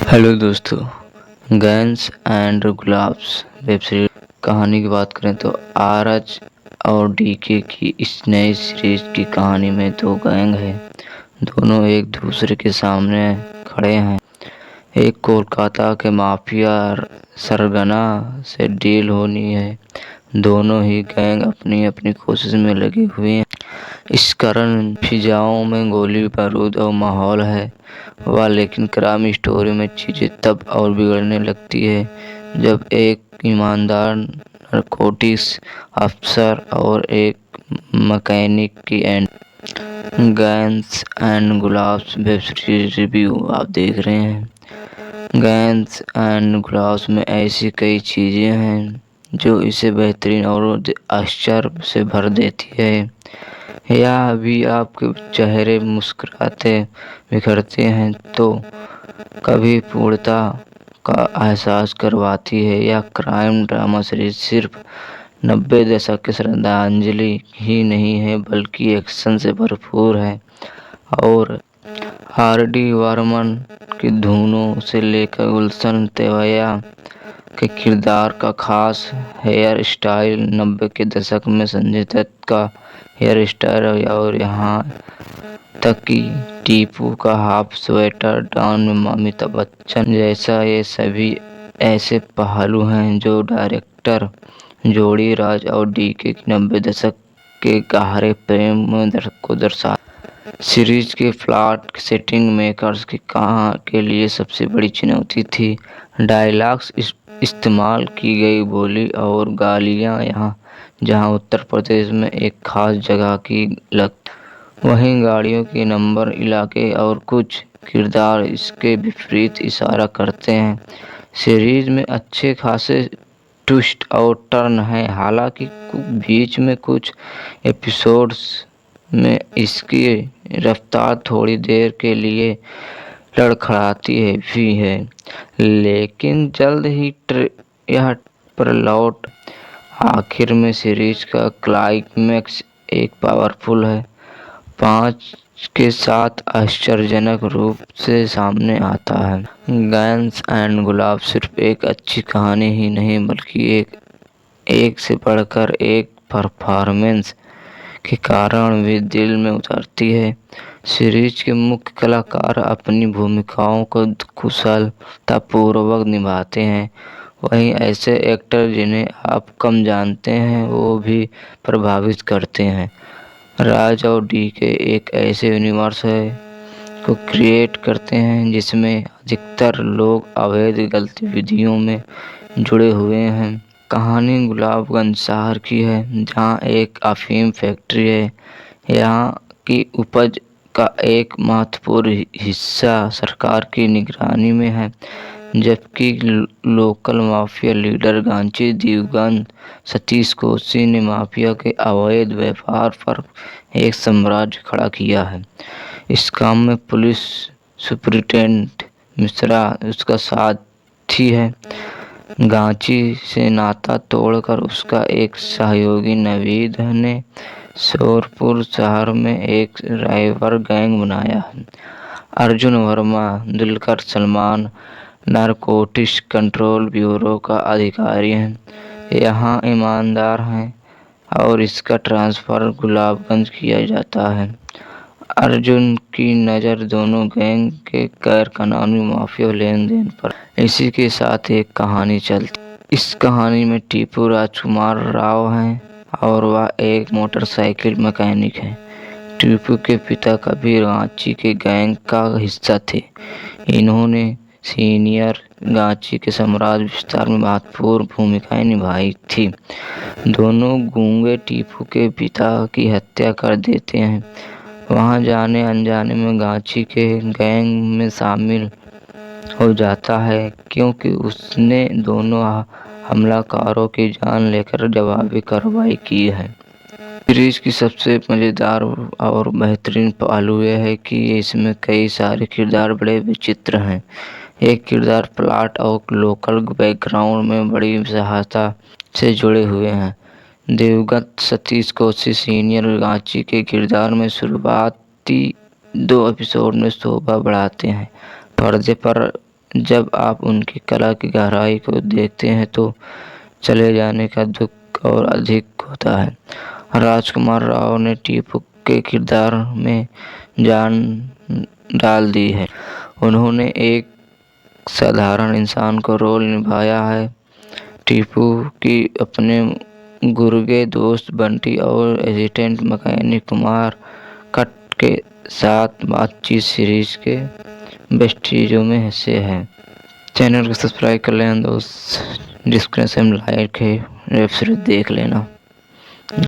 Hello दोस्तों, gangs and Gulaabs web series कहानी की बात करें तो आरज और डीके की इस नई सीरीज की कहानी में दो गैंग है। दोनों एक दूसरे के सामने खड़े हैं। एक कोलकाता के माफिया सरगना से डील होनी है। दोनों ही गैंग अपनी अपनी कोशिश में लगे हुए हैं। इस कारण फिजाओं में गोली बारूद और माहौल है वह, लेकिन क्राइम स्टोरी में चीजें तब और बिगड़ने लगती है जब एक ईमानदार नारकोटिक्स अफसर और एक मैकेनिक की end. Gangs and Gulaabs web series review आप देख रहे हैं। गैंग्स एंड गुलाब्स में ऐसी कई चीजें हैं जो इसे बेहतरीन और आश्चर्य से भर देती है। यह भी आपके चेहरे मुस्कुराते बिखरते हैं तो कभी पूर्णता का एहसास करवाती है। यह क्राइम ड्रामा सीरीज सिर्फ 90 दशक की श्रद्धांजलि ही नहीं है बल्कि एक्शन से भरपूर है और आर.डी. बर्मन की धुनों से लेकर गुलशन तेवैया के किरदार का खास हेयर स्टाइल, 90 के दशक में संजय दत्त का हेयर स्टाइल और यहाँ तक कि टीपू का हाफ स्वेटर डॉन में अमिताभ बच्चन जैसा, ये सभी ऐसे पहलू हैं जो डायरेक्टर जोड़ी राज और डीके की 90 दशक के गहरे प्रेम में को दर्शा। सीरीज के प्लॉट सेटिंग मेकर्स की कहाँ के लिए सबसे बड़ी चुनौती थी डायलॉग्स इस्तेमाल की गई बोली और गालियाँ। यहाँ जहाँ उत्तर प्रदेश में एक खास जगह की लगती, वहीं गाड़ियों के नंबर, इलाके और कुछ किरदार इसके विपरीत इशारा करते हैं। सीरीज में अच्छे खासे ट्विस्ट और टर्न है, हालांकि बीच में कुछ एपिसोड्स में इसकी रफ्तार थोड़ी देर के लिए लड़खड़ाती है भी है, लेकिन जल्द ही यह प्लॉट आखिर में सीरीज का क्लाइमैक्स एक पावरफुल है 5 के साथ आश्चर्यजनक रूप से सामने आता है। गैंग्स एंड गुलाब सिर्फ एक अच्छी कहानी ही नहीं बल्कि एक से बढ़कर एक परफॉर्मेंस के कारण भी दिल में उतरती है। सीरीज के मुख्य कलाकार अपनी भूमिकाओं को कुशलतापूर्वक निभाते हैं, वहीं ऐसे एक्टर जिन्हें आप कम जानते हैं वो भी प्रभावित करते हैं। राज और डीके एक ऐसे यूनिवर्स है को क्रिएट करते हैं जिसमें अधिकतर लोग अवैध गतिविधियों में जुड़े हुए हैं। कहानी गुलाबगंज शहर की है जहां एक अफीम फैक्ट्री है। यहां की उपज का एक महत्वपूर्ण हिस्सा सरकार की निगरानी में है, जबकि लोकल माफिया लीडर गांची दिवगंत सतीश कोसी ने माफिया के अवैध व्यापार पर एक साम्राज्य खड़ा किया है। इस काम में पुलिस सुपरिटेंडेंट मिश्रा उसका साथी है। गांची से नाता तोड़कर उसका एक सहयोगी नवीद ने शोरपुर शहर में एक राइवल गैंग बनाया है। Arjun Verma Dulquer Salman narcotics control bureau का अधिकारी है, यहाँ ईमानदार है और इसका ट्रांसफर गुलाबगंज किया जाता है। अर्जुन की नज़र दोनों गैंग के गैर कानूनी माफिया लेन देन पर। इसी के साथ एक कहानी चलती। इस कहानी में टीपू राजकुमार राव हैं और वह एक मोटरसाइकिल मैकेनिक है। टीपू के पिता कबीर गांची के गैंग का हिस्सा थे। इन्होंने सीनियर गांची के साम्राज्य विस्तार में महत्वपूर्ण भूमिकाएं निभाई थी। दोनों गूंगे टीपू के पिता की हत्या कर देते हैं। वहां जाने अनजाने में गांची के गैंग में शामिल हो जाता है क्योंकि उसने दोनों हमलाकारों की जान लेकर जवाबी कार्रवाई की है। सीरीज की सबसे मज़ेदार और बेहतरीन पहलू यह है कि इसमें कई सारे किरदार बड़े विचित्र हैं। एक किरदार प्लॉट और लोकल बैकग्राउंड में बड़ी सहायता से जुड़े हुए हैं। दिवंगत सतीश कोसी सीनियर गांची के किरदार में शुरुआती 2 एपिसोड में शोभा बढ़ाते हैं। पर्दे पर जब आप उनकी कला की गहराई को देखते हैं तो चले जाने का दुख और अधिक होता है। राजकुमार राव ने टीपू के किरदार में जान डाल दी है। उन्होंने एक साधारण इंसान को रोल निभाया है। टीपू की अपने गुर्गे दोस्त बंटी और असिस्टेंट मैकेनिक कुमार कट के साथ बातचीत सीरीज के बेस्ट चीज़ों में से है। चैनल को सब्सक्राइब कर लेना दोस्त, डिस्क्रिप्शन में लाइक है, वेब सीरीज देख लेना।